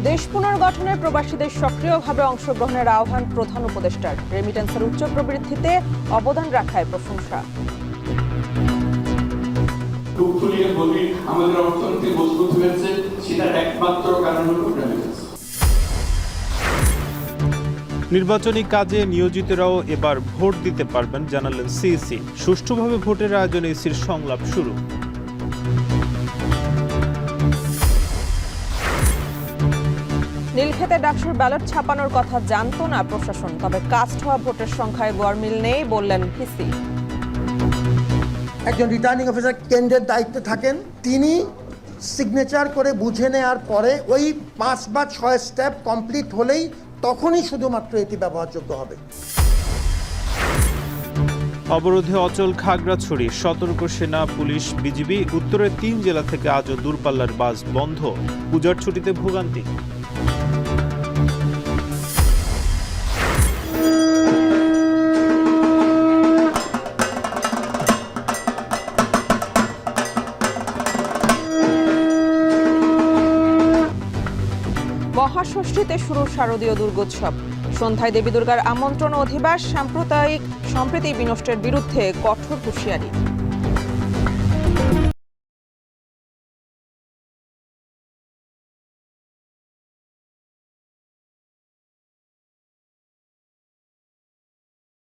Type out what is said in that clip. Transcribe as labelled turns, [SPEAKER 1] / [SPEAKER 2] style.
[SPEAKER 1] দেশ পুনর্গঠনে প্রবাসীদের সক্রিয়ভাবে অংশগ্রহণের আহ্বান প্রধান উপদেষ্টার। রেমিটেন্সের উচ্চ প্রবৃদ্ধিতে অবদান রাখায় প্রশংসা।
[SPEAKER 2] আমাদের অর্থনীতি মজবুত হয়েছে, সেটার একমাত্র কারণ হলো রেমিটেন্স।
[SPEAKER 3] নির্বাচনী কাজে নিয়োজিতরাও এবার ভোট দিতে পারবেন জানালেন সিইসি। সুষ্ঠুভাবে ভোটের আয়োজনে ইসির সংলাপ শুরু।
[SPEAKER 1] নীলক্ষেতে ডাকসুর ব্যালট ছাপানোর কথা জানতো না প্রশাসন, তবে কাস্ট হওয়া ভোটের সংখ্যায় গড়মিল নেই বললেন ভিসি।
[SPEAKER 4] একজন রিটার্নিং অফিসার কেন্দ্রের দায়িত্বে থাকেন, তিনি সিগনেচার করে বুঝে নেওয়ার পরে ওই 5 বা 6 স্টেপ কমপ্লিট হলেই তখনই শুধুমাত্র এটি ব্যবহারযোগ্য হবে।
[SPEAKER 3] অবরোধে অচল খাগড়াছড়ি, সতর্ক সেনা, পুলিশ, বিজিবি। উত্তরের 3 জেলা থেকে আজও দূরপাল্লার বাস বন্ধ। পূজার ছুটিতে ভোগান্তি।
[SPEAKER 1] মহাষষ্ঠীতে শুরু শারদীয় দুর্গোৎসব। সন্ধ্যায় দেবী দুর্গার আমন্ত্রণ অধিবাস, সাম্প্রদায়িক সম্প্রীতি বিনষ্টের বিরুদ্ধে কঠোর হুঁশিয়ারি।